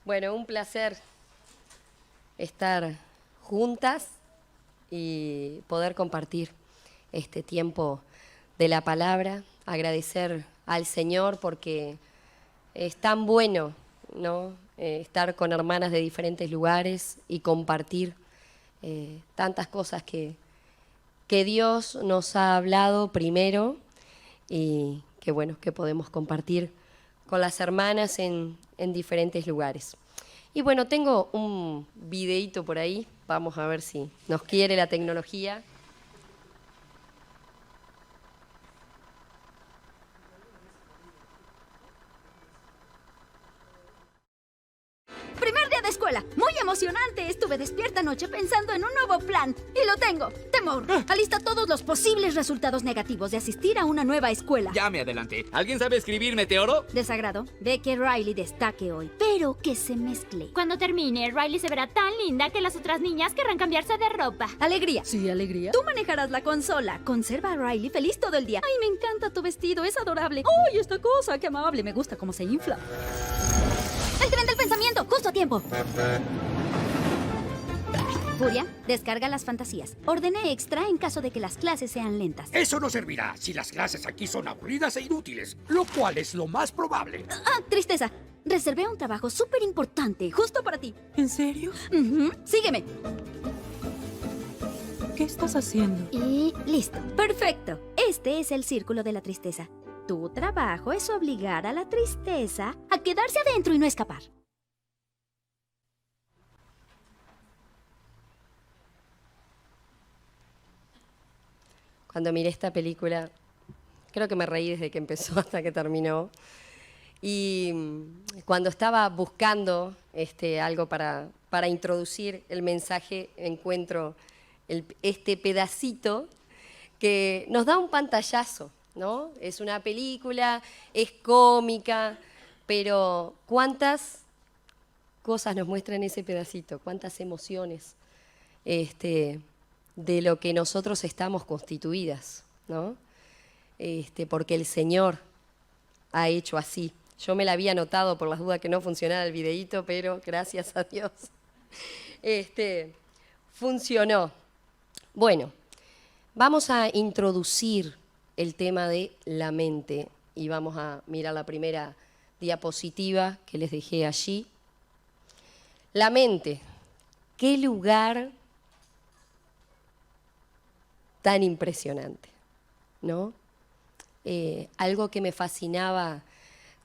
Bueno, un placer estar juntas y poder compartir este tiempo de la palabra, agradecer al Señor porque es tan bueno, ¿no? Estar con hermanas de diferentes lugares y compartir tantas cosas que Dios nos ha hablado primero y que bueno, que podemos compartir con las hermanas en diferentes lugares. Y bueno, tengo un videíto por ahí, vamos a ver si nos quiere la tecnología. ¡Primer día de escuela! ¡Muy emocionante! Estuve despierta anoche pensando en un nuevo plan. ¡Y lo tengo! Temor. Alista todos los posibles resultados negativos de asistir a una nueva escuela. Ya me adelanté. ¿Alguien sabe escribir, Meteoro? Desagrado. Ve que Riley destaque hoy, pero que se mezcle. Cuando termine, Riley se verá tan linda que las otras niñas querrán cambiarse de ropa. Alegría. Sí, alegría. Tú manejarás la consola. Conserva a Riley feliz todo el día. ¡Ay, me encanta tu vestido! Es adorable. ¡Ay, esta cosa! ¡Qué amable! Me gusta cómo se infla. ¡El tren del pensamiento! ¡Justo a tiempo! Furia, descarga las fantasías. Ordené extra en caso de que las clases sean lentas. Eso no servirá si las clases aquí son aburridas e inútiles, lo cual es lo más probable. Ah, tristeza. Reservé un trabajo súper importante, justo para ti. ¿En serio? Sígueme. ¿Qué estás haciendo? Y listo. Perfecto. Este es el círculo de la tristeza. Tu trabajo es obligar a la tristeza a quedarse adentro y no escapar. Cuando miré esta película, creo que me reí desde que empezó hasta que terminó. Y cuando estaba buscando algo para introducir el mensaje, encuentro este pedacito que nos da un pantallazo, ¿no? Es una película, es cómica, pero ¿cuántas cosas nos muestra en ese pedacito? ¿Cuántas emociones de lo que nosotros estamos constituidas, ¿no? Porque el Señor ha hecho así. Yo me la había anotado por las dudas que no funcionara el videíto, pero gracias a Dios funcionó. Bueno, vamos a introducir el tema de la mente y vamos a mirar la primera diapositiva que les dejé allí. La mente, qué lugar tan impresionante, ¿no? Algo que me fascinaba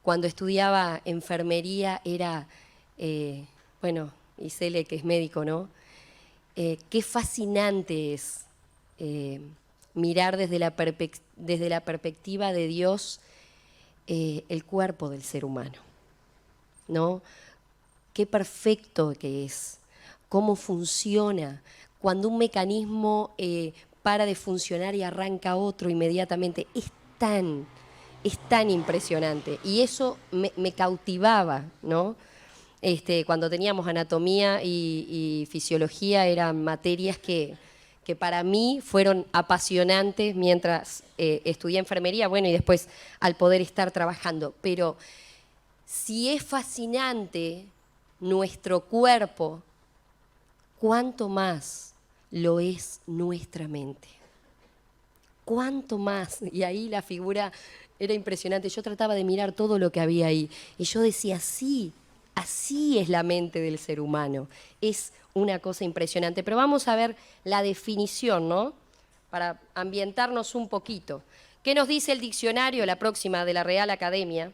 cuando estudiaba enfermería era, bueno, Isele, que es médico, ¿no? Qué fascinante es mirar desde la perspectiva de Dios el cuerpo del ser humano, ¿no? Qué perfecto que es, cómo funciona, cuando un mecanismo para de funcionar y arranca otro inmediatamente. Es tan impresionante. Y eso me cautivaba, ¿no? Cuando teníamos anatomía y fisiología eran materias que para mí fueron apasionantes mientras estudié enfermería, bueno, y después al poder estar trabajando. Pero si es fascinante nuestro cuerpo, ¿cuánto más lo es nuestra mente? ¿Cuánto más? Y ahí la figura era impresionante. Yo trataba de mirar todo lo que había ahí. Y yo decía, sí, así es la mente del ser humano. Es una cosa impresionante. Pero vamos a ver la definición, ¿no? Para ambientarnos un poquito. ¿Qué nos dice el diccionario, la próxima de la Real Academia?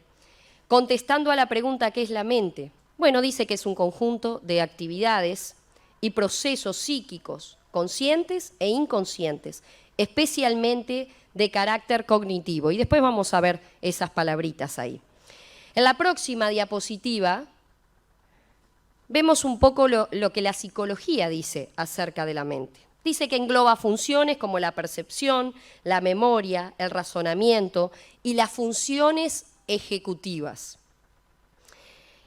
Contestando a la pregunta ¿qué es la mente? Bueno, dice que es un conjunto de actividades y procesos psíquicos, conscientes e inconscientes, especialmente de carácter cognitivo. Y después vamos a ver esas palabritas ahí. En la próxima diapositiva vemos un poco lo que la psicología dice acerca de la mente. Dice que engloba funciones como la percepción, la memoria, el razonamiento y las funciones ejecutivas.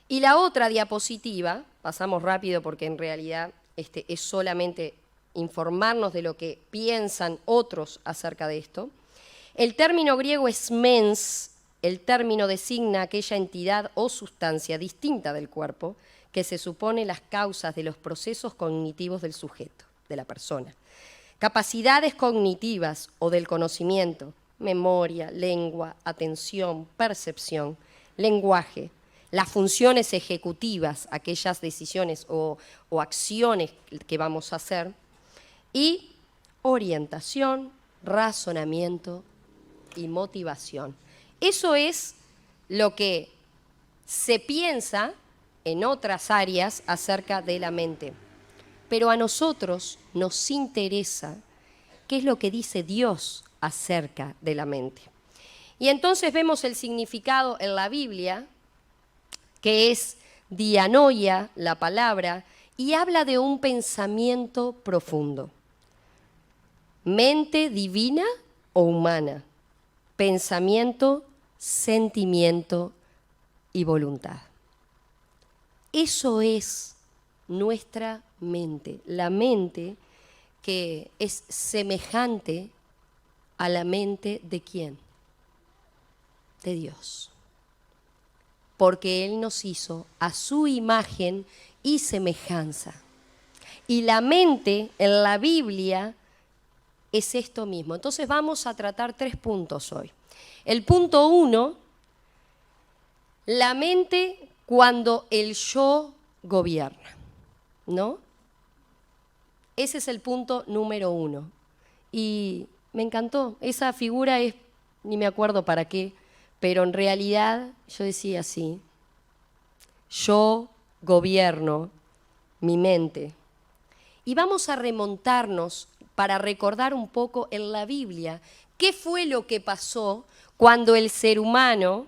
Y la otra diapositiva, pasamos rápido porque en realidad es solamente informarnos de lo que piensan otros acerca de esto. El término griego es mens el término designa aquella entidad o sustancia distinta del cuerpo que se supone las causas de los procesos cognitivos del sujeto, de la persona. Capacidades cognitivas o del conocimiento, memoria, lengua, atención, percepción, lenguaje, las funciones ejecutivas, aquellas decisiones o acciones que vamos a hacer, y orientación, razonamiento y motivación. Eso es lo que se piensa en otras áreas acerca de la mente. Pero a nosotros nos interesa qué es lo que dice Dios acerca de la mente. Y entonces vemos el significado en la Biblia, que es dianoia, la palabra, y habla de un pensamiento profundo. Mente divina o humana, pensamiento, sentimiento y voluntad. Eso es nuestra mente, la mente que es semejante a la mente de ¿quién? De Dios. Porque Él nos hizo a su imagen y semejanza. Y la mente en la Biblia es esto mismo. Entonces vamos a tratar 3 puntos hoy. El punto 1, la mente cuando el yo gobierna, ¿no? Ese es el punto número 1. Y me encantó. Esa figura es, ni me acuerdo para qué, pero en realidad yo decía así: yo gobierno mi mente. Y vamos a remontarnos para recordar un poco en la Biblia qué fue lo que pasó cuando el ser humano,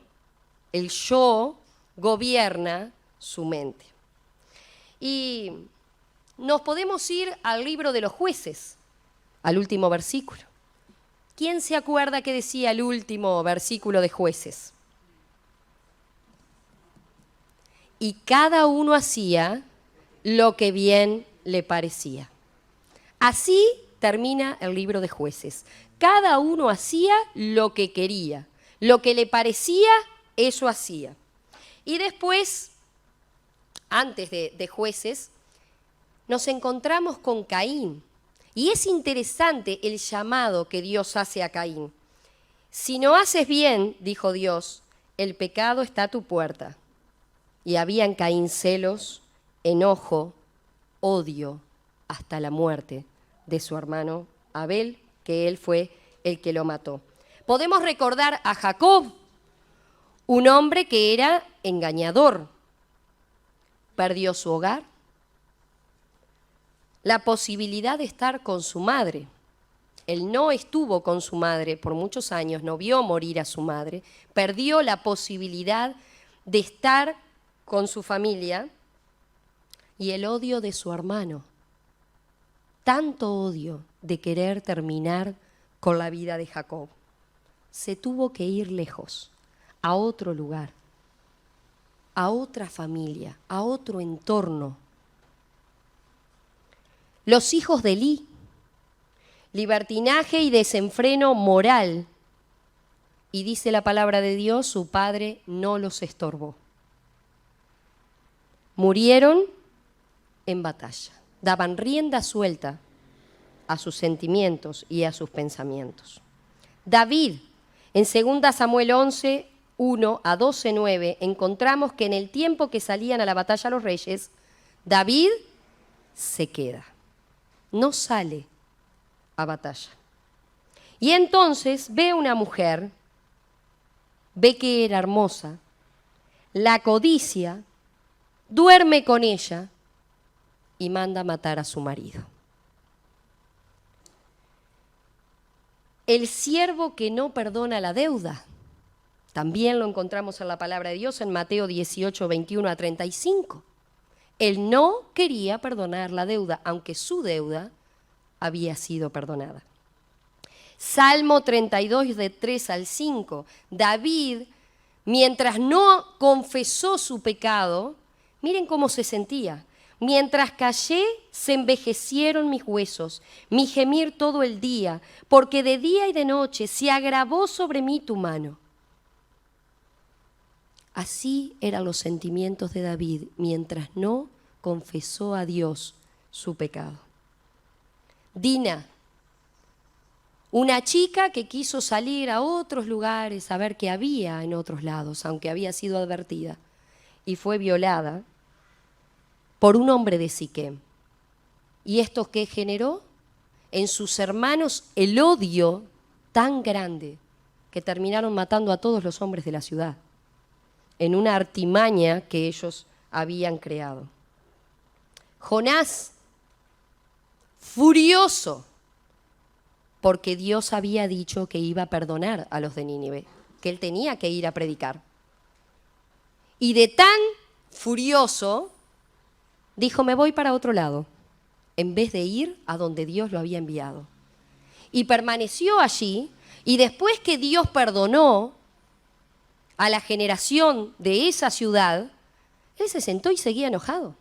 el yo, gobierna su mente. Y nos podemos ir al libro de los Jueces, al último versículo. ¿Quién se acuerda qué decía el último versículo de Jueces? Y cada uno hacía lo que bien le parecía. Así termina el libro de Jueces. Cada uno hacía lo que quería, lo que le parecía, eso hacía. Y después, antes de Jueces, nos encontramos con Caín. Y es interesante el llamado que Dios hace a Caín. Si no haces bien, dijo Dios, el pecado está a tu puerta. Y había en Caín celos, enojo, odio, hasta la muerte de su hermano Abel, que él fue el que lo mató. Podemos recordar a Jacob, un hombre que era engañador. Perdió su hogar, la posibilidad de estar con su madre. Él no estuvo con su madre por muchos años, no vio morir a su madre, perdió la posibilidad de estar con su familia y el odio de su hermano. Tanto odio de querer terminar con la vida de Jacob. Se tuvo que ir lejos, a otro lugar, a otra familia, a otro entorno. Los hijos de Elí, libertinaje y desenfreno moral. Y dice la palabra de Dios, su padre no los estorbó. Murieron en batalla, daban rienda suelta a sus sentimientos y a sus pensamientos. David, en 2 Samuel 11, 1 a 12, 9, encontramos que en el tiempo que salían a la batalla los reyes, David se queda. No sale a batalla. Y entonces ve una mujer, ve que era hermosa, la codicia, duerme con ella y manda matar a su marido. El siervo que no perdona la deuda, también lo encontramos en la palabra de Dios en Mateo 18, 21 a 35. Él no quería perdonar la deuda, aunque su deuda había sido perdonada. Salmo 32, de 3 al 5. David, mientras no confesó su pecado, miren cómo se sentía. Mientras callé, se envejecieron mis huesos, mi gemir todo el día, porque de día y de noche se agravó sobre mí tu mano. Así eran los sentimientos de David mientras no confesó a Dios su pecado. Dina, una chica que quiso salir a otros lugares a ver qué había en otros lados, aunque había sido advertida, y fue violada por un hombre de Siquem. ¿Y esto qué generó? En sus hermanos el odio tan grande que terminaron matando a todos los hombres de la ciudad, en una artimaña que ellos habían creado. Jonás, furioso, porque Dios había dicho que iba a perdonar a los de Nínive, que él tenía que ir a predicar. Y de tan furioso, dijo, me voy para otro lado, en vez de ir a donde Dios lo había enviado. Y permaneció allí, y después que Dios perdonó a la generación de esa ciudad, él se sentó y seguía enojado.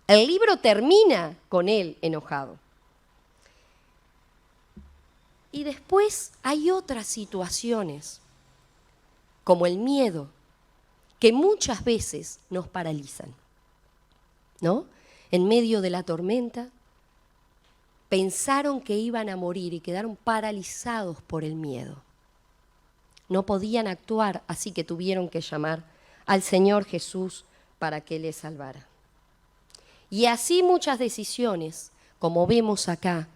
El libro termina con él enojado. Y después hay otras situaciones, como el miedo, que muchas veces nos paralizan, ¿no? En medio de la tormenta, pensaron que iban a morir y quedaron paralizados por el miedo. No podían actuar, así que tuvieron que llamar al Señor Jesús para que les salvara. Y así muchas decisiones, como vemos acá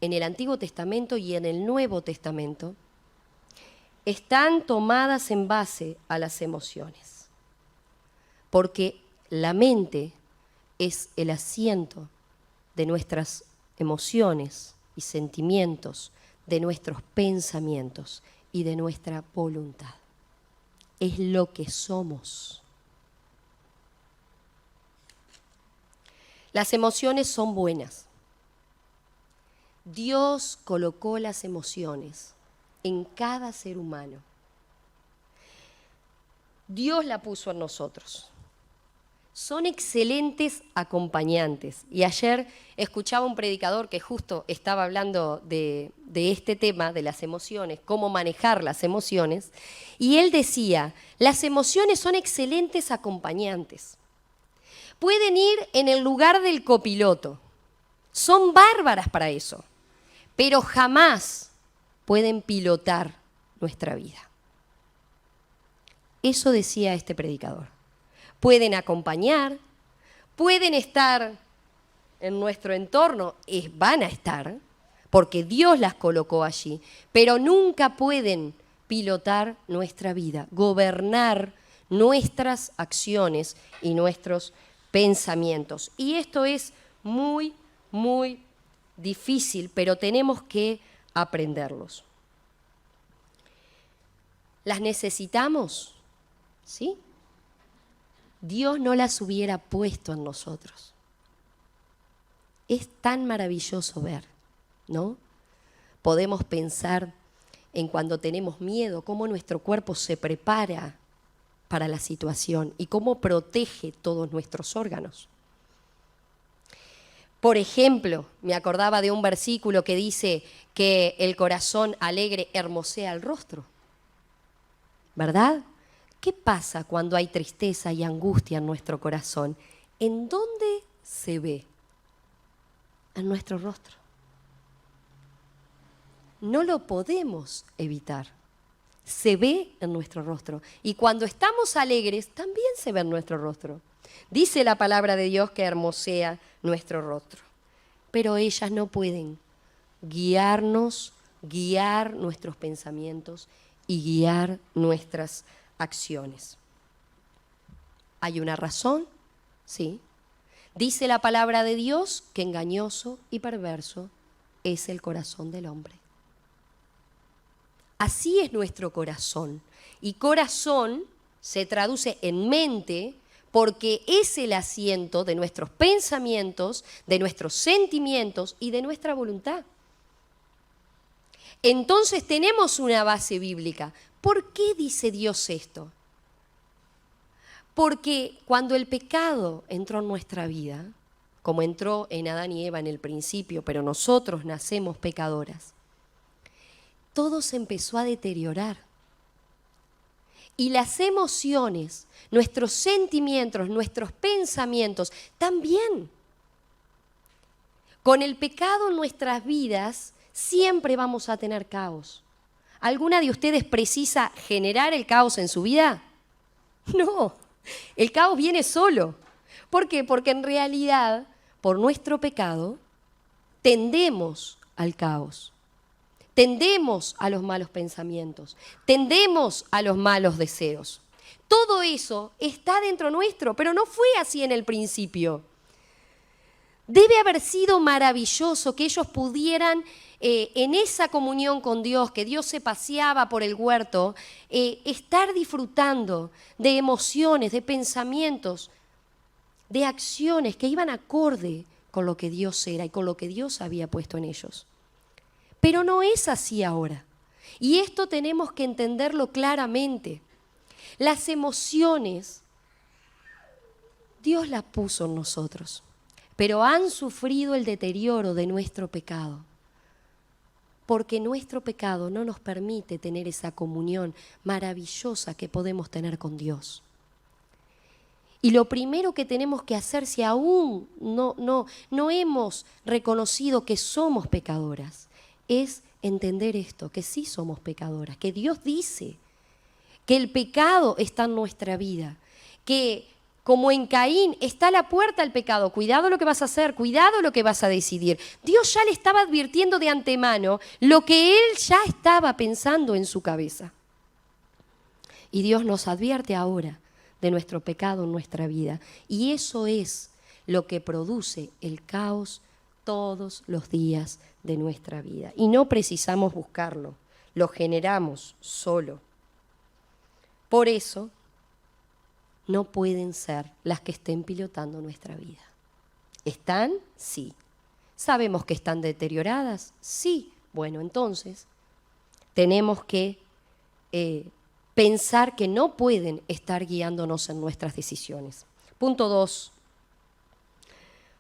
en el Antiguo Testamento y en el Nuevo Testamento, están tomadas en base a las emociones. Porque la mente es el asiento de nuestras emociones y sentimientos, de nuestros pensamientos y de nuestra voluntad. Es lo que somos. Las emociones son buenas. Dios colocó las emociones en cada ser humano. Dios la puso en nosotros. Son excelentes acompañantes. Y ayer escuchaba un predicador que justo estaba hablando de este tema, de las emociones, cómo manejar las emociones, y él decía, las emociones son excelentes acompañantes. Pueden ir en el lugar del copiloto, son bárbaras para eso, pero jamás pueden pilotar nuestra vida. Eso decía este predicador. Pueden acompañar, pueden estar en nuestro entorno, van a estar, porque Dios las colocó allí, pero nunca pueden pilotar nuestra vida, gobernar nuestras acciones y nuestros pensamientos. Y esto es muy, muy difícil, pero tenemos que aprenderlos. ¿Las necesitamos? ¿Sí? Dios no las hubiera puesto en nosotros. Es tan maravilloso ver, ¿no? Podemos pensar en cuando tenemos miedo, cómo nuestro cuerpo se prepara para la situación y cómo protege todos nuestros órganos. Por ejemplo, me acordaba de un versículo que dice que el corazón alegre hermosea el rostro, ¿verdad? ¿Qué pasa cuando hay tristeza y angustia en nuestro corazón? ¿En dónde se ve? En nuestro rostro. No lo podemos evitar. Se ve en nuestro rostro. Y cuando estamos alegres, también se ve en nuestro rostro. Dice la palabra de Dios que hermosea nuestro rostro. Pero ellas no pueden guiarnos, guiar nuestros pensamientos y guiar nuestras acciones. ¿Hay una razón? Sí. Dice la palabra de Dios que engañoso y perverso es el corazón del hombre. Así es nuestro corazón. Y corazón se traduce en mente porque es el asiento de nuestros pensamientos, de nuestros sentimientos y de nuestra voluntad. Entonces tenemos una base bíblica. ¿Por qué dice Dios esto? Porque cuando el pecado entró en nuestra vida, como entró en Adán y Eva en el principio, pero nosotros nacemos pecadoras, todo se empezó a deteriorar. Y las emociones, nuestros sentimientos, nuestros pensamientos también. Con el pecado en nuestras vidas siempre vamos a tener caos. ¿Alguna de ustedes precisa generar el caos en su vida? No, el caos viene solo. ¿Por qué? Porque en realidad, por nuestro pecado, tendemos al caos. Tendemos a los malos pensamientos, tendemos a los malos deseos. Todo eso está dentro nuestro, pero no fue así en el principio. Debe haber sido maravilloso que ellos pudieran, en esa comunión con Dios, que Dios se paseaba por el huerto, estar disfrutando de emociones, de pensamientos, de acciones que iban acorde con lo que Dios era y con lo que Dios había puesto en ellos. Pero no es así ahora. Y esto tenemos que entenderlo claramente. Las emociones, Dios las puso en nosotros, pero han sufrido el deterioro de nuestro pecado. Porque nuestro pecado no nos permite tener esa comunión maravillosa que podemos tener con Dios. Y lo primero que tenemos que hacer, si aún no hemos reconocido que somos pecadoras, es entender esto, que sí somos pecadoras, que Dios dice que el pecado está en nuestra vida, que como en Caín está a la puerta el pecado, cuidado lo que vas a hacer, cuidado lo que vas a decidir. Dios ya le estaba advirtiendo de antemano lo que él ya estaba pensando en su cabeza. Y Dios nos advierte ahora de nuestro pecado en nuestra vida. Y eso es lo que produce el caos todos los días de nuestra vida. Y no precisamos buscarlo, lo generamos solo. Por eso, no pueden ser las que estén pilotando nuestra vida. ¿Están? Sí. ¿Sabemos que están deterioradas? Sí. Bueno, entonces, tenemos que pensar que no pueden estar guiándonos en nuestras decisiones. Punto 2.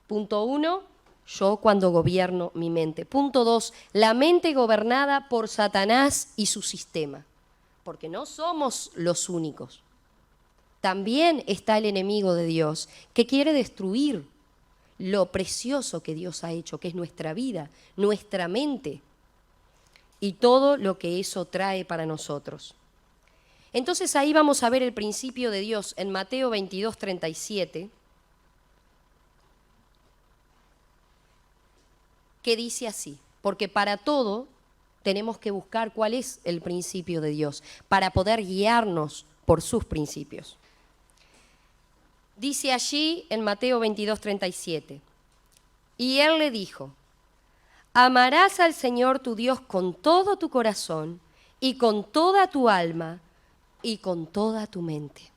Punto 1, yo cuando gobierno mi mente. Punto 2, la mente gobernada por Satanás y su sistema. Porque no somos los únicos. También está el enemigo de Dios, que quiere destruir lo precioso que Dios ha hecho, que es nuestra vida, nuestra mente, y todo lo que eso trae para nosotros. Entonces ahí vamos a ver el principio de Dios en Mateo 22:37, que dice así, porque para todo tenemos que buscar cuál es el principio de Dios, para poder guiarnos por sus principios. Dice allí en Mateo 22:37, y él le dijo, amarás al Señor tu Dios con todo tu corazón y con toda tu alma y con toda tu mente.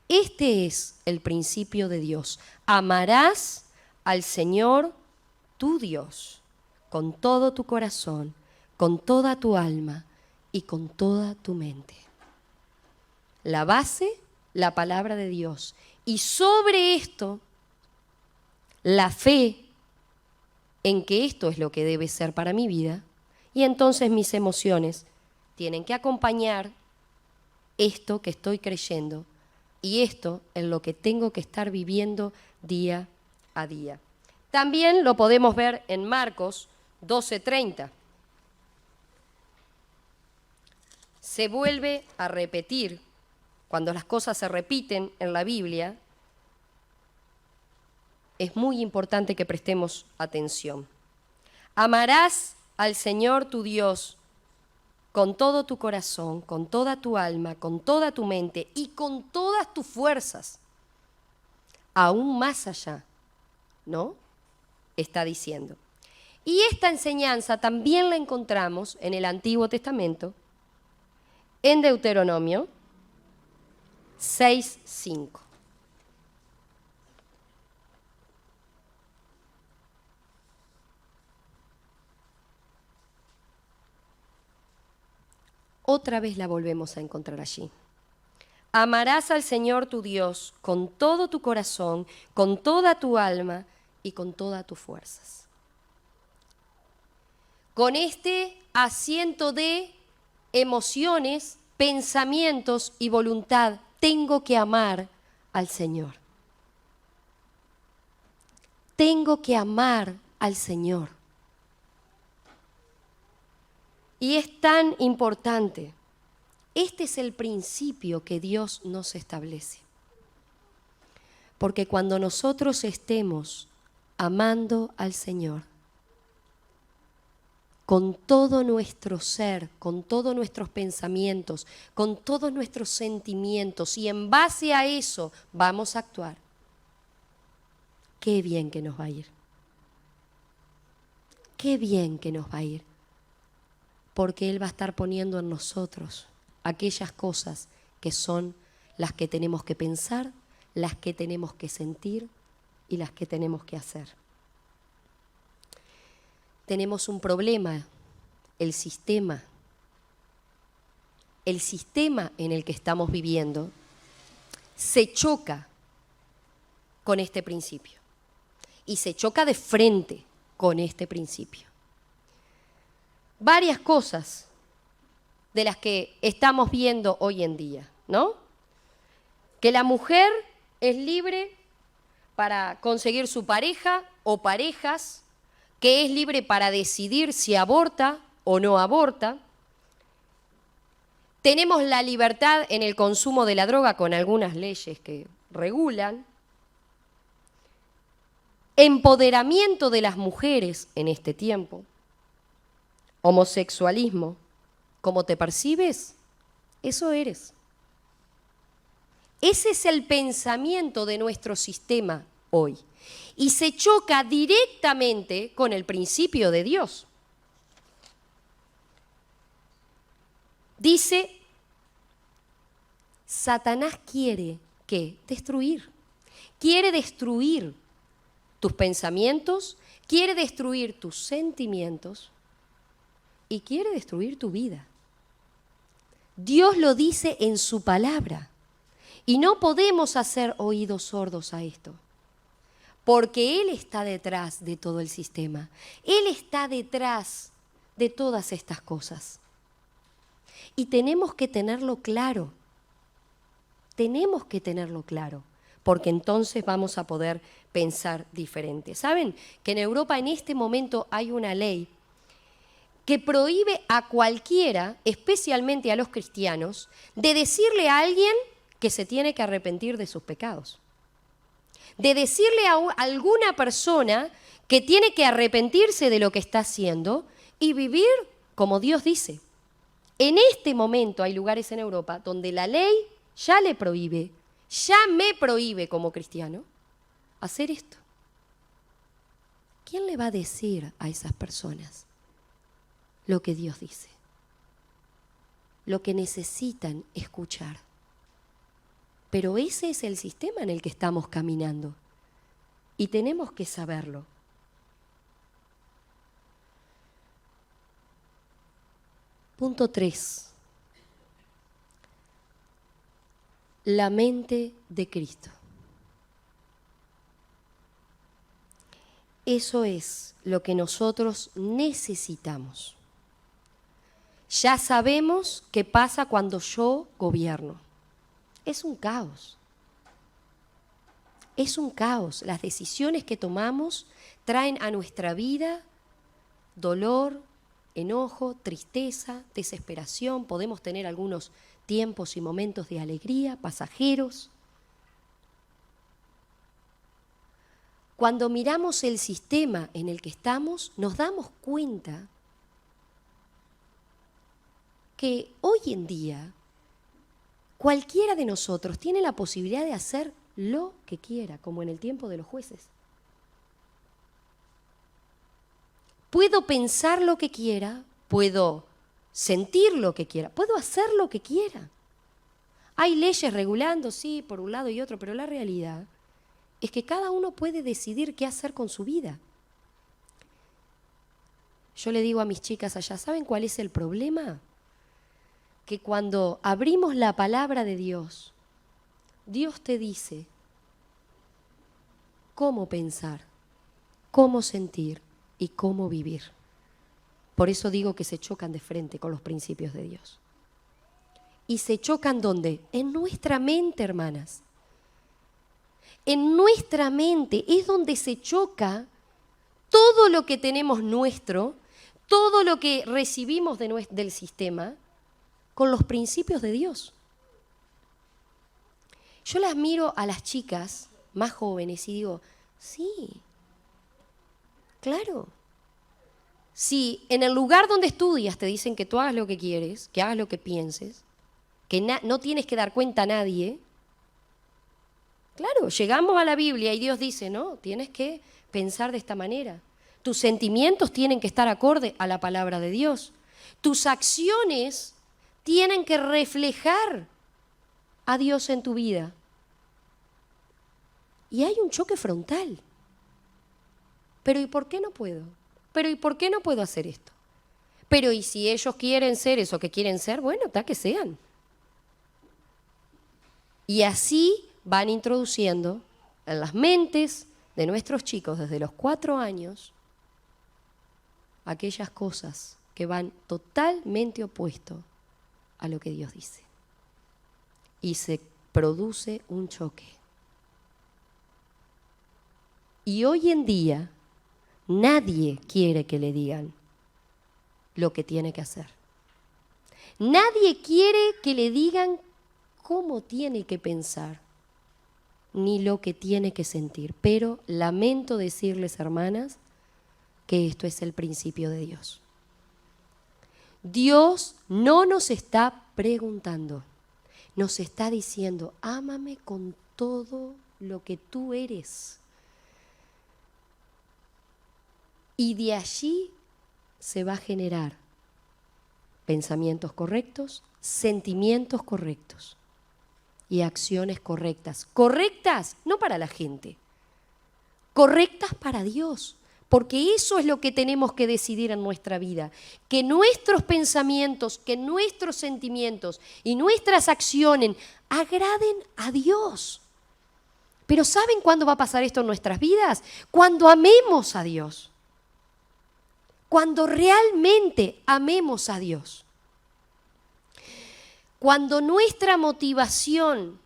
Este es el principio de Dios. Amarás al Señor tu Dios con todo tu corazón, con toda tu alma y con toda tu mente. La base, la palabra de Dios. Y sobre esto, la fe en que esto es lo que debe ser para mi vida, y entonces mis emociones tienen que acompañar esto que estoy creyendo y esto en lo que tengo que estar viviendo día a día. También lo podemos ver en Marcos 12:30. Se vuelve a repetir. Cuando las cosas se repiten en la Biblia, es muy importante que prestemos atención. Amarás al Señor tu Dios con todo tu corazón, con toda tu alma, con toda tu mente y con todas tus fuerzas. Aún más allá, ¿no? Está diciendo. Y esta enseñanza también la encontramos en el Antiguo Testamento, en Deuteronomio 6:5. Otra vez la volvemos a encontrar allí. Amarás al Señor tu Dios con todo tu corazón, con toda tu alma y con todas tus fuerzas. Con este asiento de emociones pensamientos y voluntad, tengo que amar al Señor. Tengo que amar al Señor. Y es tan importante. Este es el principio que Dios nos establece. Porque cuando nosotros estemos amando al Señor, con todo nuestro ser, con todos nuestros pensamientos, con todos nuestros sentimientos, y en base a eso vamos a actuar, qué bien que nos va a ir. Qué bien que nos va a ir. Porque Él va a estar poniendo en nosotros aquellas cosas que son las que tenemos que pensar, las que tenemos que sentir y las que tenemos que hacer. Tenemos un problema, el sistema en el que estamos viviendo se choca con este principio y se choca de frente con este principio. Varias cosas de las que estamos viendo hoy en día, ¿no? Que la mujer es libre para conseguir su pareja o parejas, que es libre para decidir si aborta o no aborta. Tenemos la libertad en el consumo de la droga con algunas leyes que regulan. Empoderamiento de las mujeres en este tiempo. Homosexualismo. ¿Cómo te percibes? Eso eres. Ese es el pensamiento de nuestro sistema hoy. Y se choca directamente con el principio de Dios. Dice, Satanás quiere ¿qué? Destruir. Quiere destruir tus pensamientos, quiere destruir tus sentimientos y quiere destruir tu vida. Dios lo dice en su palabra. Y no podemos hacer oídos sordos a esto. Porque Él está detrás de todo el sistema. Él está detrás de todas estas cosas. Y tenemos que tenerlo claro. Tenemos que tenerlo claro. Porque entonces vamos a poder pensar diferente. ¿Saben que en Europa en este momento hay una ley que prohíbe a cualquiera, especialmente a los cristianos, de decirle a alguien que se tiene que arrepentir de sus pecados? De decirle a alguna persona que tiene que arrepentirse de lo que está haciendo y vivir como Dios dice. En este momento hay lugares en Europa donde la ley ya le prohíbe, ya me prohíbe como cristiano hacer esto. ¿Quién le va a decir a esas personas lo que Dios dice? Lo que necesitan escuchar. Pero ese es el sistema en el que estamos caminando. Y tenemos que saberlo. Punto 3. La mente de Cristo. Eso es lo que nosotros necesitamos. Ya sabemos qué pasa cuando yo gobierno. Es un caos. Es un caos. Las decisiones que tomamos traen a nuestra vida dolor, enojo, tristeza, desesperación. Podemos tener algunos tiempos y momentos de alegría, pasajeros. Cuando miramos el sistema en el que estamos, nos damos cuenta que hoy en día cualquiera de nosotros tiene la posibilidad de hacer lo que quiera, como en el tiempo de los jueces. Puedo pensar lo que quiera, puedo sentir lo que quiera, puedo hacer lo que quiera. Hay leyes regulando, sí, por un lado y otro, pero la realidad es que cada uno puede decidir qué hacer con su vida. Yo le digo a mis chicas allá, ¿saben cuál es el problema? Que cuando abrimos la palabra de Dios, Dios te dice cómo pensar, cómo sentir y cómo vivir. Por eso digo que se chocan de frente con los principios de Dios. y se chocan ¿dónde? En nuestra mente, hermanas. En nuestra mente es donde se choca todo lo que tenemos nuestro, todo lo que recibimos del sistema, con los principios de Dios. Yo las miro a las chicas más jóvenes y digo, sí, claro. Si en el lugar donde estudias te dicen que tú hagas lo que quieres, que hagas lo que pienses, que no tienes que dar cuenta a nadie, claro, llegamos a la Biblia y Dios dice, no, tienes que pensar de esta manera. Tus sentimientos tienen que estar acorde a la palabra de Dios. Tus acciones tienen que reflejar a Dios en tu vida. Y hay un choque frontal. Pero ¿y por qué no puedo? Pero ¿y por qué no puedo hacer esto? Pero ¿y si ellos quieren ser eso que quieren ser? Bueno, está que sean. Y así van introduciendo en las mentes de nuestros chicos desde los 4 años aquellas cosas que van totalmente opuesto a lo que Dios dice. Y se produce un choque. Y hoy en día nadie quiere que le digan lo que tiene que hacer. Nadie quiere que le digan cómo tiene que pensar, ni lo que tiene que sentir. Pero lamento decirles, hermanas, que esto es el principio de Dios. Dios no nos está preguntando, nos está diciendo, ámame con todo lo que tú eres. Y de allí se va a generar pensamientos correctos, sentimientos correctos y acciones correctas. Correctas no para la gente, correctas para Dios. Porque eso es lo que tenemos que decidir en nuestra vida, que nuestros pensamientos, que nuestros sentimientos y nuestras acciones agraden a Dios. Pero ¿saben cuándo va a pasar esto en nuestras vidas? Cuando amemos a Dios. Cuando realmente amemos a Dios. Cuando nuestra motivación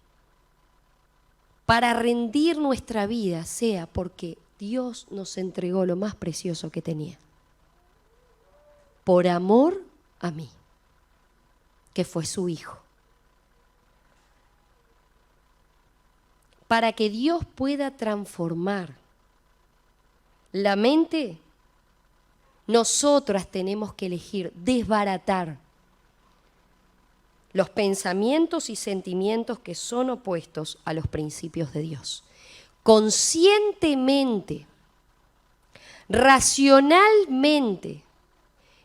para rendir nuestra vida sea porque Dios nos entregó lo más precioso que tenía. Por amor a mí, que fue su Hijo. Para que Dios pueda transformar la mente, nosotras tenemos que elegir desbaratar los pensamientos y sentimientos que son opuestos a los principios de Dios. Conscientemente, racionalmente,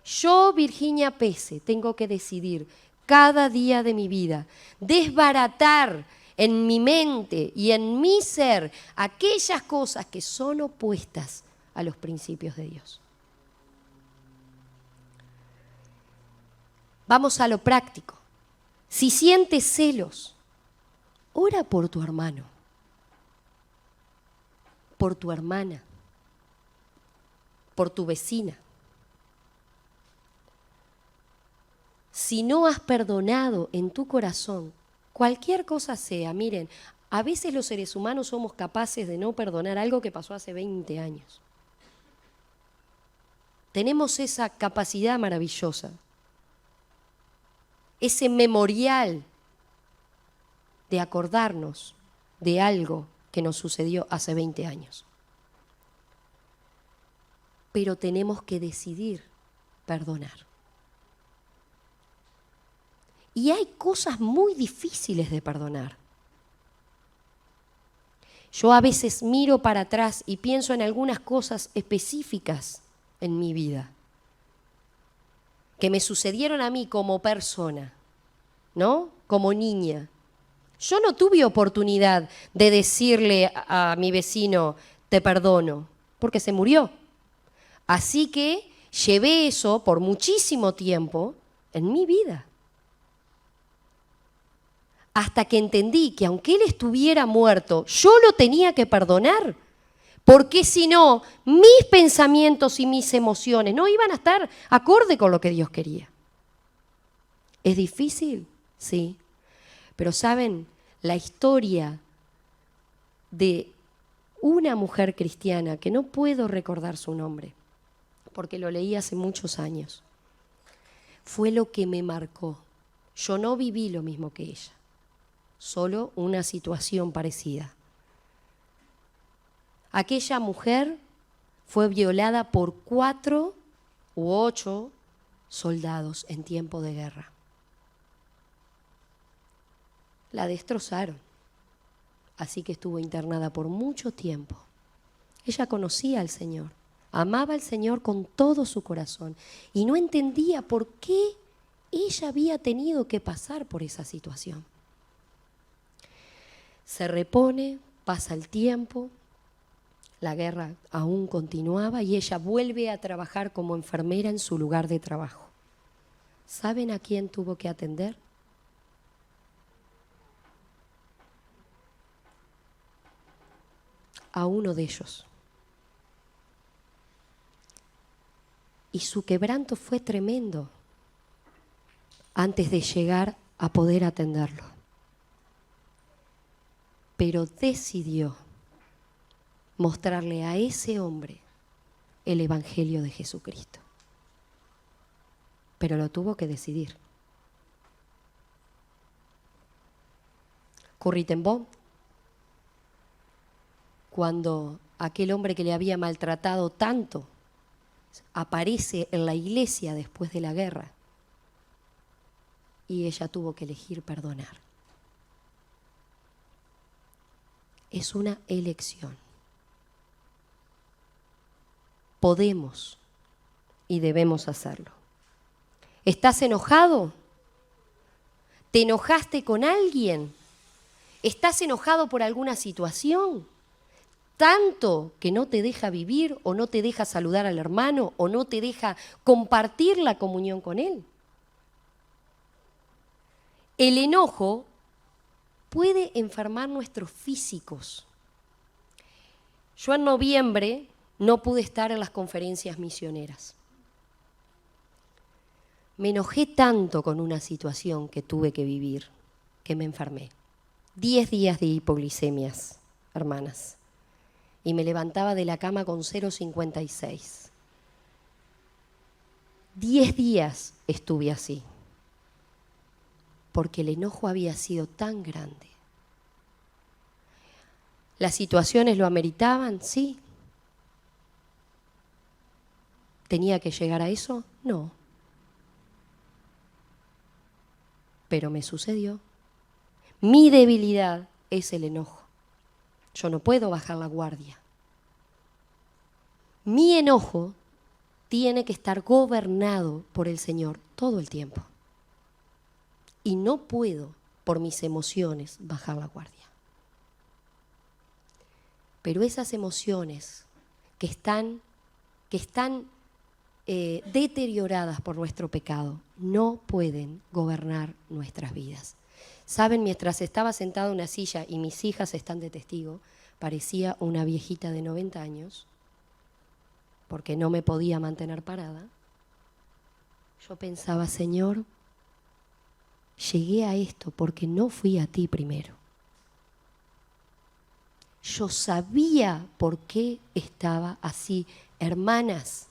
yo, Virginia Pese, tengo que decidir cada día de mi vida, desbaratar en mi mente y en mi ser aquellas cosas que son opuestas a los principios de Dios. Vamos a lo práctico. Si sientes celos, ora por tu hermano, por tu hermana, por tu vecina. Si no has perdonado en tu corazón, cualquier cosa sea, miren, a veces los seres humanos somos capaces de no perdonar algo que pasó hace 20 años. Tenemos esa capacidad maravillosa, ese memorial de acordarnos de algo que nos sucedió hace 20 años. Pero tenemos que decidir perdonar. Y hay cosas muy difíciles de perdonar. Yo a veces miro para atrás y pienso en algunas cosas específicas en mi vida que me sucedieron a mí como persona, ¿no? Como niña. Yo no tuve oportunidad de decirle a mi vecino, te perdono, porque se murió. Así que llevé eso por muchísimo tiempo en mi vida. Hasta que entendí que aunque él estuviera muerto, yo lo tenía que perdonar. Porque si no, mis pensamientos y mis emociones no iban a estar acorde con lo que Dios quería. ¿Es difícil? ¿sí? Pero ¿saben? La historia de una mujer cristiana, que no puedo recordar su nombre, porque lo leí hace muchos años, fue lo que me marcó. Yo no viví lo mismo que ella, solo una situación parecida. Aquella mujer fue violada por 4 u 8 soldados en tiempo de guerra. La destrozaron, así que estuvo internada por mucho tiempo. Ella conocía al Señor, amaba al Señor con todo su corazón y no entendía por qué ella había tenido que pasar por esa situación. Se repone, pasa el tiempo, la guerra aún continuaba y ella vuelve a trabajar como enfermera en su lugar de trabajo. ¿Saben a quién tuvo que atender? A uno de ellos. Y su quebranto fue tremendo antes de llegar a poder atenderlo. Pero decidió mostrarle a ese hombre el Evangelio de Jesucristo. Pero lo tuvo que decidir. Corrie ten Boom, cuando aquel hombre que le había maltratado tanto aparece en la iglesia después de la guerra, y ella tuvo que elegir perdonar. Es una elección. Podemos y debemos hacerlo. ¿Estás enojado? ¿Te enojaste con alguien? ¿Estás enojado por alguna situación? Tanto que no te deja vivir o no te deja saludar al hermano o no te deja compartir la comunión con él. El enojo puede enfermar nuestros físicos. Yo en noviembre no pude estar en las conferencias misioneras. Me enojé tanto con una situación que tuve que vivir, que me enfermé. 10 días de hipoglicemias, hermanas. Y me levantaba de la cama con 0,56. 10 días estuve así. Porque el enojo había sido tan grande. ¿Las situaciones lo ameritaban? Sí. ¿Tenía que llegar a eso? No. Pero me sucedió. Mi debilidad es el enojo. Yo no puedo bajar la guardia. Mi enojo tiene que estar gobernado por el Señor todo el tiempo. Y no puedo, por mis emociones, bajar la guardia. Pero esas emociones que están deterioradas por nuestro pecado no pueden gobernar nuestras vidas. Saben, mientras estaba sentada en una silla y mis hijas están de testigo, parecía una viejita de 90 años, porque no me podía mantener parada. Yo pensaba, Señor, llegué a esto porque no fui a ti primero. Yo sabía por qué estaba así. Hermanas,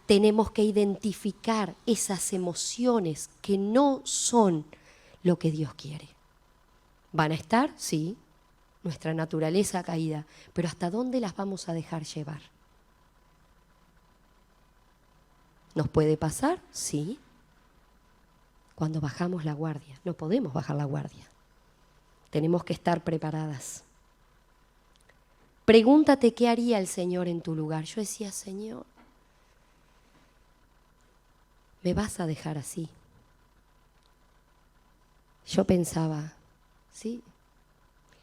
tenemos que identificar esas emociones que no son lo que Dios quiere. ¿Van a estar? Sí. Nuestra naturaleza caída. Pero ¿hasta dónde las vamos a dejar llevar? ¿Nos puede pasar? Sí. Cuando bajamos la guardia. No podemos bajar la guardia. Tenemos que estar preparadas. Pregúntate qué haría el Señor en tu lugar. Yo decía, Señor, ¿me vas a dejar así? Yo pensaba, sí.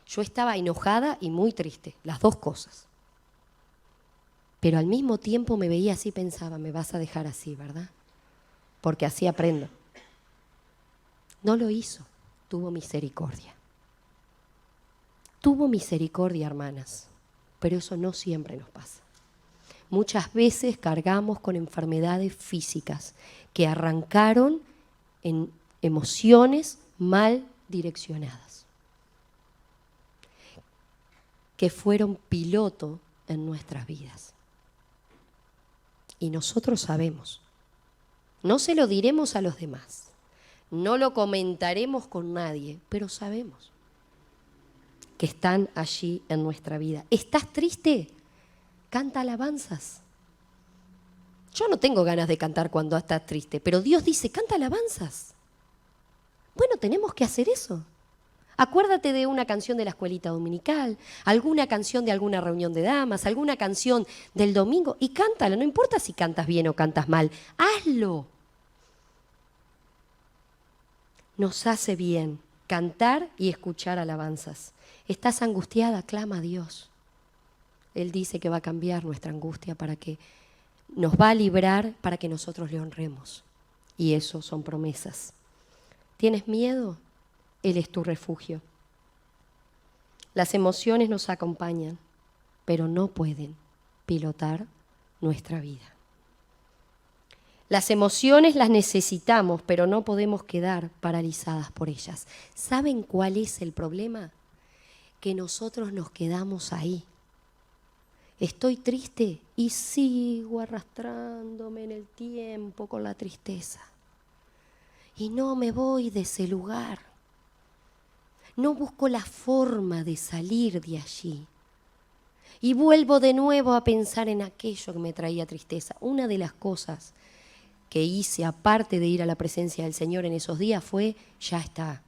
Yo estaba enojada y muy triste, las dos cosas. Pero al mismo tiempo me veía así y pensaba, me vas a dejar así, ¿verdad? Porque así aprendo. No lo hizo, tuvo misericordia. Tuvo misericordia, hermanas, pero eso no siempre nos pasa. Muchas veces cargamos con enfermedades físicas que arrancaron en emociones mal direccionadas, que fueron piloto en nuestras vidas. Y nosotros sabemos. No se lo diremos a los demás, no lo comentaremos con nadie, pero sabemos que están allí en nuestra vida. ¿Estás triste? Canta alabanzas. Yo no tengo ganas de cantar cuando estás triste, pero Dios dice, canta alabanzas. Bueno, tenemos que hacer eso. Acuérdate de una canción de la escuelita dominical, alguna canción de alguna reunión de damas, alguna canción del domingo y cántala. No importa si cantas bien o cantas mal, hazlo. Nos hace bien cantar y escuchar alabanzas. ¿Estás angustiada? Clama a Dios. Él dice que va a cambiar nuestra angustia para que nos va a librar, para que nosotros le honremos. Y eso son promesas. ¿Tienes miedo? Él es tu refugio. Las emociones nos acompañan, pero no pueden pilotar nuestra vida. Las emociones las necesitamos, pero no podemos quedar paralizadas por ellas. ¿Saben cuál es el problema? Que nosotros nos quedamos ahí. Estoy triste y sigo arrastrándome en el tiempo con la tristeza. Y no me voy de ese lugar. No busco la forma de salir de allí. Y vuelvo de nuevo a pensar en aquello que me traía tristeza. Una de las cosas que hice, aparte de ir a la presencia del Señor en esos días, fue, ya está.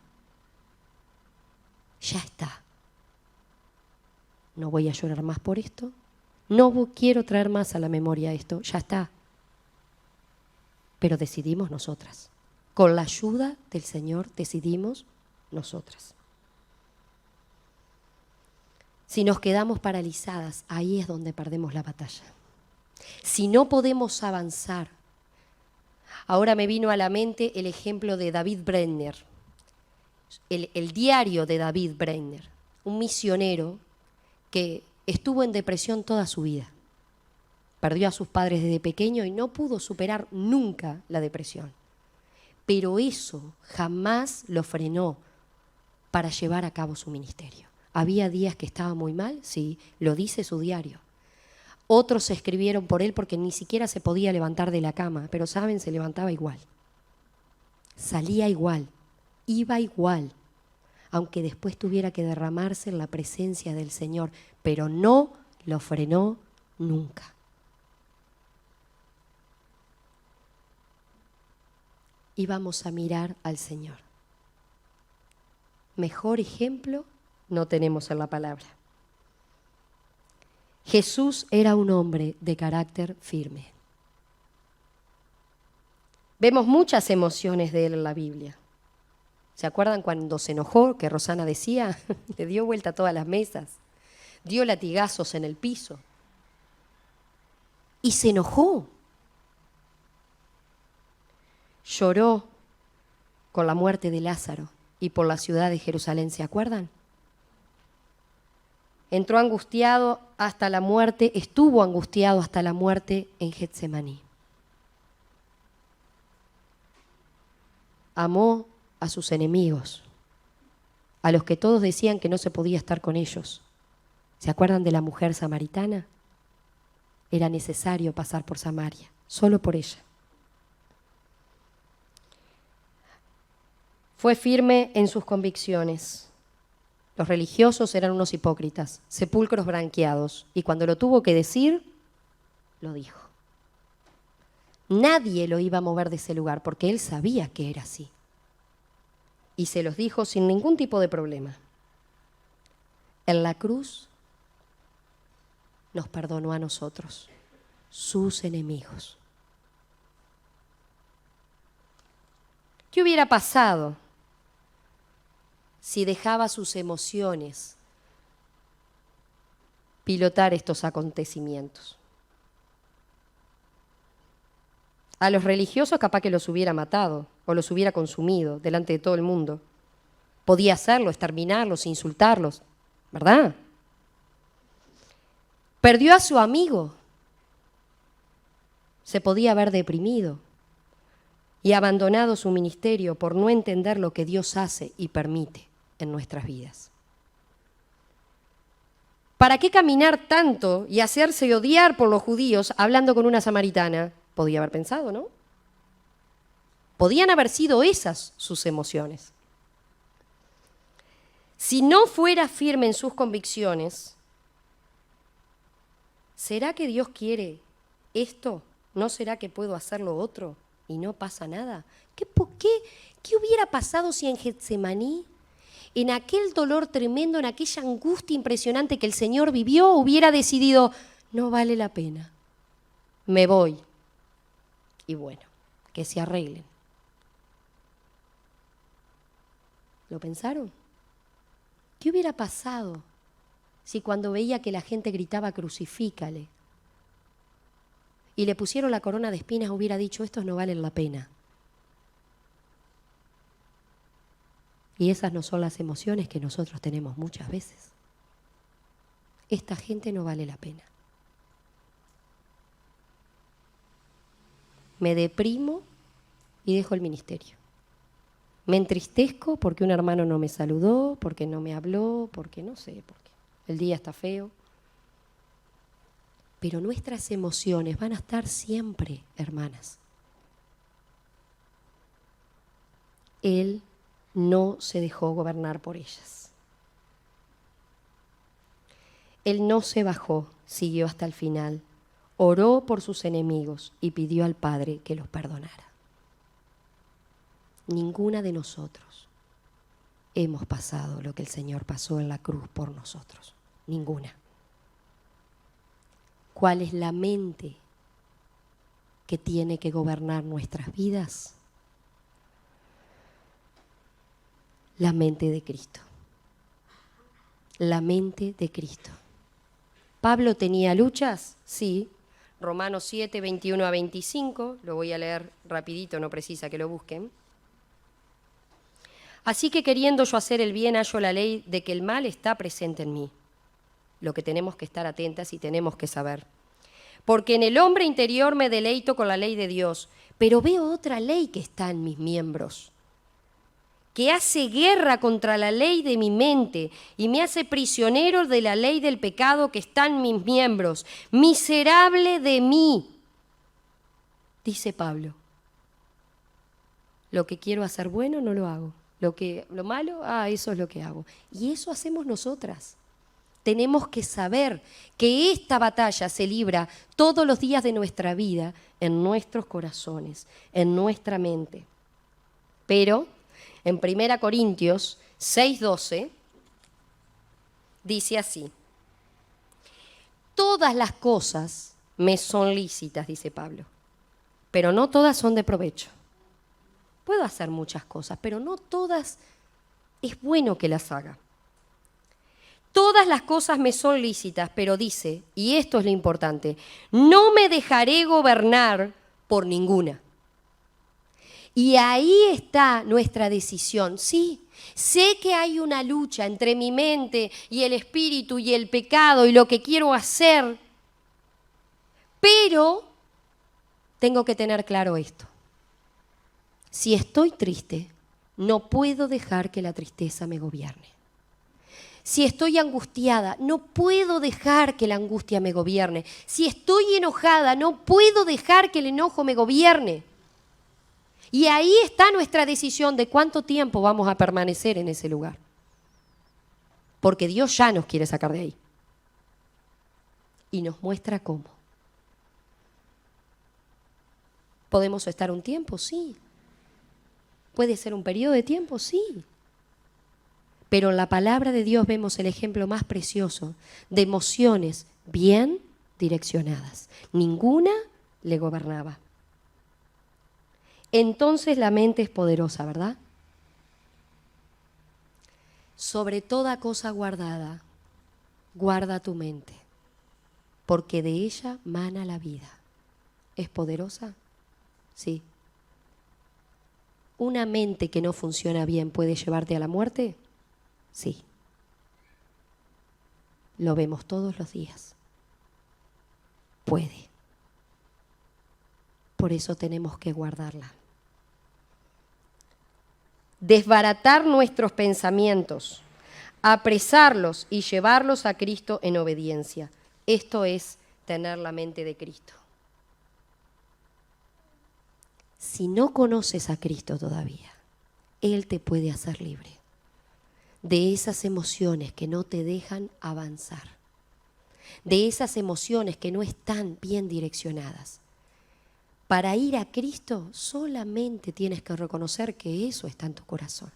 Ya está. No voy a llorar más por esto. No quiero traer más a la memoria esto. Ya está. Pero decidimos nosotras. Con la ayuda del Señor decidimos nosotras. Si nos quedamos paralizadas, ahí es donde perdemos la batalla. Si no podemos avanzar. Ahora me vino a la mente el ejemplo de David Brenner, el diario de David Brenner, un misionero que estuvo en depresión toda su vida. Perdió a sus padres desde pequeño y no pudo superar nunca la depresión. Pero eso jamás lo frenó para llevar a cabo su ministerio. Había días que estaba muy mal, sí, lo dice su diario. Otros se escribieron por él porque ni siquiera se podía levantar de la cama, pero saben, se levantaba igual. Salía igual, iba igual, aunque después tuviera que derramarse en la presencia del Señor, pero no lo frenó nunca. Y vamos a mirar al Señor. Mejor ejemplo no tenemos en la palabra. Jesús era un hombre de carácter firme. Vemos muchas emociones de él en la Biblia. ¿Se acuerdan cuando se enojó, que Rosana decía? Le dio vuelta a todas las mesas, dio latigazos en el piso y se enojó. Lloró con la muerte de Lázaro y por la ciudad de Jerusalén, ¿se acuerdan? Entró angustiado hasta la muerte, estuvo angustiado hasta la muerte en Getsemaní. Amó a sus enemigos, a los que todos decían que no se podía estar con ellos. ¿Se acuerdan de la mujer samaritana? Era necesario pasar por Samaria, solo por ella. Fue firme en sus convicciones. Los religiosos eran unos hipócritas, sepulcros branqueados, y cuando lo tuvo que decir, lo dijo. Nadie lo iba a mover de ese lugar, porque él sabía que era así. Y se los dijo sin ningún tipo de problema. En la cruz nos perdonó a nosotros, sus enemigos. ¿Qué hubiera pasado si dejaba sus emociones pilotar estos acontecimientos? A los religiosos capaz que los hubiera matado o los hubiera consumido delante de todo el mundo. Podía hacerlo, exterminarlos, insultarlos, ¿verdad? Perdió a su amigo. Se podía haber deprimido. y abandonado su ministerio por no entender lo que Dios hace y permite en nuestras vidas. ¿Para qué caminar tanto y hacerse odiar por los judíos hablando con una samaritana? Podía haber pensado, ¿no? Podían haber sido esas sus emociones. Si no fuera firme en sus convicciones, ¿será que Dios quiere esto? ¿No será que puedo hacer lo otro y no pasa nada? ¿Qué hubiera pasado si en Getsemaní, en aquel dolor tremendo, en aquella angustia impresionante que el Señor vivió, hubiera decidido, no vale la pena, me voy? Y bueno, que se arreglen. ¿Lo pensaron? ¿Qué hubiera pasado si cuando veía que la gente gritaba crucifícale y le pusieron la corona de espinas hubiera dicho estos no valen la pena? Y esas no son las emociones que nosotros tenemos muchas veces. Esta gente no vale la pena. Me deprimo y dejo el ministerio. Me entristezco porque un hermano no me saludó, porque no me habló, porque no sé, porque el día está feo. Pero nuestras emociones van a estar siempre, hermanas. Él no se dejó gobernar por ellas. Él no se bajó, siguió hasta el final, oró por sus enemigos y pidió al Padre que los perdonara. Ninguna de nosotros hemos pasado lo que el Señor pasó en la cruz por nosotros. Ninguna. ¿Cuál es la mente que tiene que gobernar nuestras vidas? La mente de Cristo. La mente de Cristo. ¿Pablo tenía luchas? Sí. Romanos 7, 21 a 25, lo voy a leer rapidito, no precisa que lo busquen. Así que queriendo yo hacer el bien, hallo la ley de que el mal está presente en mí. Lo que tenemos que estar atentas y tenemos que saber. Porque en el hombre interior me deleito con la ley de Dios, pero veo otra ley que está en mis miembros, que hace guerra contra la ley de mi mente y me hace prisionero de la ley del pecado que está en mis miembros. Miserable de mí, dice Pablo. Lo que quiero hacer bueno no lo hago. Lo malo, eso es lo que hago. Y eso hacemos nosotras. Tenemos que saber que esta batalla se libra todos los días de nuestra vida, en nuestros corazones, en nuestra mente. Pero en 1 Corintios 6:12 dice así: todas las cosas me son lícitas, dice Pablo, pero no todas son de provecho. Puedo hacer muchas cosas, pero no todas es bueno que las haga. Todas las cosas me son lícitas, pero dice, y esto es lo importante, no me dejaré gobernar por ninguna. Y ahí está nuestra decisión. Sí, sé que hay una lucha entre mi mente y el espíritu y el pecado y lo que quiero hacer, pero tengo que tener claro esto. Si estoy triste, no puedo dejar que la tristeza me gobierne. Si estoy angustiada, no puedo dejar que la angustia me gobierne. Si estoy enojada, no puedo dejar que el enojo me gobierne. Y ahí está nuestra decisión de cuánto tiempo vamos a permanecer en ese lugar. Porque Dios ya nos quiere sacar de ahí. Y nos muestra cómo. ¿Podemos estar un tiempo? Sí. ¿Puede ser un periodo de tiempo? Sí. Pero en la palabra de Dios vemos el ejemplo más precioso de emociones bien direccionadas. Ninguna le gobernaba. Entonces la mente es poderosa, ¿verdad? Sobre toda cosa guardada, guarda tu mente, porque de ella mana la vida. ¿Es poderosa? Sí. ¿Una mente que no funciona bien puede llevarte a la muerte? Sí. Lo vemos todos los días. Puede. Por eso tenemos que guardarla. desbaratar nuestros pensamientos, apresarlos y llevarlos a Cristo en obediencia. Esto es tener la mente de Cristo. Si no conoces a Cristo todavía, Él te puede hacer libre de esas emociones que no te dejan avanzar, de esas emociones que no están bien direccionadas. Para ir a Cristo solamente tienes que reconocer que eso está en tu corazón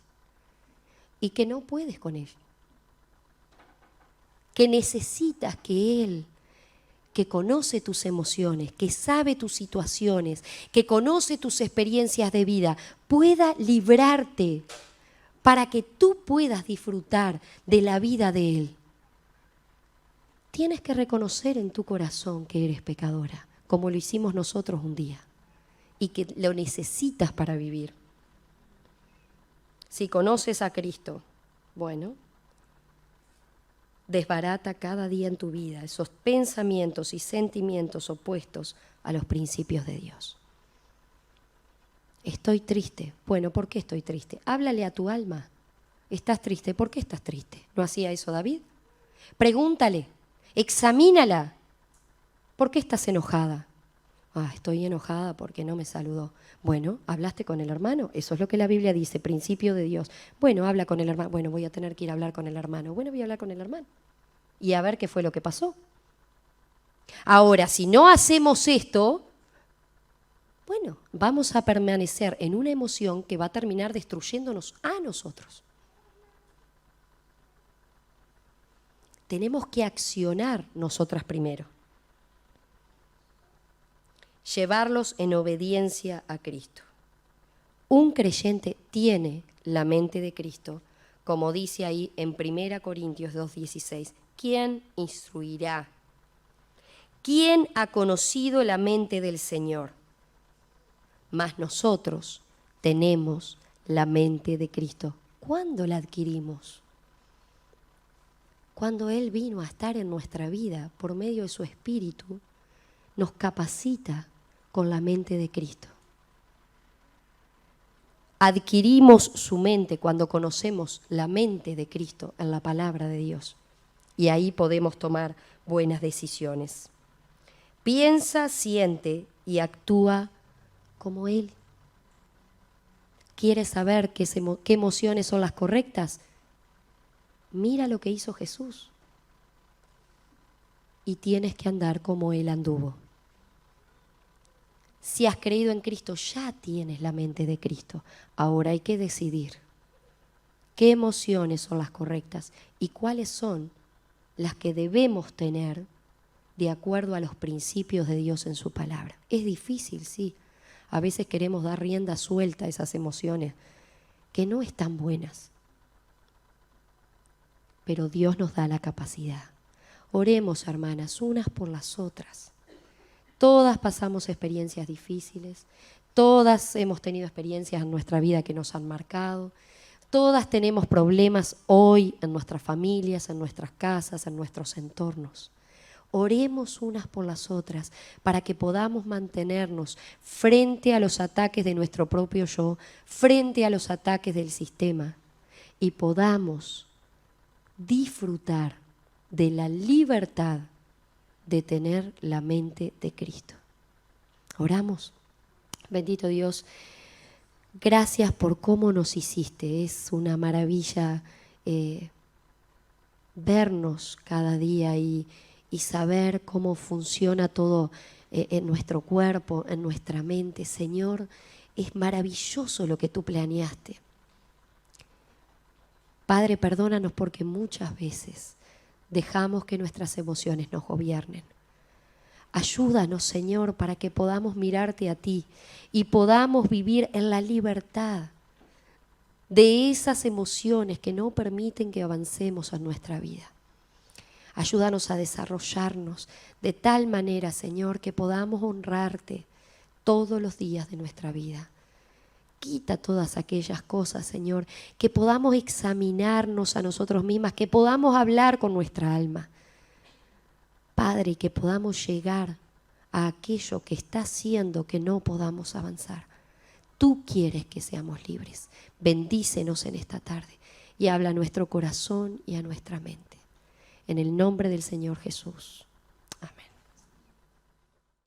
y que no puedes con ello, que necesitas que Él, que conoce tus emociones, que sabe tus situaciones, que conoce tus experiencias de vida, pueda librarte para que tú puedas disfrutar de la vida de Él. Tienes que reconocer en tu corazón que eres pecadora, como lo hicimos nosotros un día, y que lo necesitas para vivir. Si conoces a Cristo, bueno, desbarata cada día en tu vida esos pensamientos y sentimientos opuestos a los principios de Dios. Estoy triste. Bueno, ¿por qué estoy triste? Háblale a tu alma. ¿Estás triste? ¿Por qué estás triste? ¿No hacía eso David? Pregúntale, examínala. ¿Por qué estás enojada? Estoy enojada porque no me saludó. Bueno, ¿hablaste con el hermano? Eso es lo que la Biblia dice, principio de Dios. Bueno, habla con el hermano. Bueno, voy a tener que ir a hablar con el hermano. Bueno, voy a hablar con el hermano. Y a ver qué fue lo que pasó. Ahora, si no hacemos esto, bueno, vamos a permanecer en una emoción que va a terminar destruyéndonos a nosotros. Tenemos que accionar nosotras primero. Llevarlos en obediencia a Cristo. Un creyente tiene la mente de Cristo, como dice ahí en 1 Corintios 2:16. ¿Quién instruirá? ¿Quién ha conocido la mente del Señor? Mas nosotros tenemos la mente de Cristo. ¿Cuándo la adquirimos? Cuando Él vino a estar en nuestra vida por medio de su Espíritu, nos capacita con la mente de Cristo. Adquirimos su mente cuando conocemos la mente de Cristo en la palabra de Dios. Y ahí podemos tomar buenas decisiones. Piensa, siente y actúa como Él. ¿Quieres saber qué emociones son las correctas? Mira lo que hizo Jesús. Y tienes que andar como Él anduvo. Si has creído en Cristo, ya tienes la mente de Cristo. Ahora hay que decidir qué emociones son las correctas y cuáles son las que debemos tener de acuerdo a los principios de Dios en su palabra. Es difícil, sí. A veces queremos dar rienda suelta a esas emociones que no están buenas. Pero Dios nos da la capacidad. Oremos, hermanas, unas por las otras. Todas pasamos experiencias difíciles, todas hemos tenido experiencias en nuestra vida que nos han marcado, todas tenemos problemas hoy en nuestras familias, en nuestras casas, en nuestros entornos. Oremos unas por las otras para que podamos mantenernos frente a los ataques de nuestro propio yo, frente a los ataques del sistema y podamos disfrutar de la libertad de tener la mente de Cristo. Oramos. Bendito Dios, gracias por cómo nos hiciste. Es una maravilla vernos cada día y saber cómo funciona todo en nuestro cuerpo, en nuestra mente. Señor, es maravilloso lo que tú planeaste. Padre, perdónanos porque muchas veces dejamos que nuestras emociones nos gobiernen. Ayúdanos, Señor, para que podamos mirarte a ti y podamos vivir en la libertad de esas emociones que no permiten que avancemos en nuestra vida. Ayúdanos a desarrollarnos de tal manera, Señor, que podamos honrarte todos los días de nuestra vida. Quita todas aquellas cosas, Señor, que podamos examinarnos a nosotros mismas, que podamos hablar con nuestra alma. Padre, que podamos llegar a aquello que está haciendo que no podamos avanzar. Tú quieres que seamos libres. Bendícenos en esta tarde y habla a nuestro corazón y a nuestra mente. En el nombre del Señor Jesús. Amén.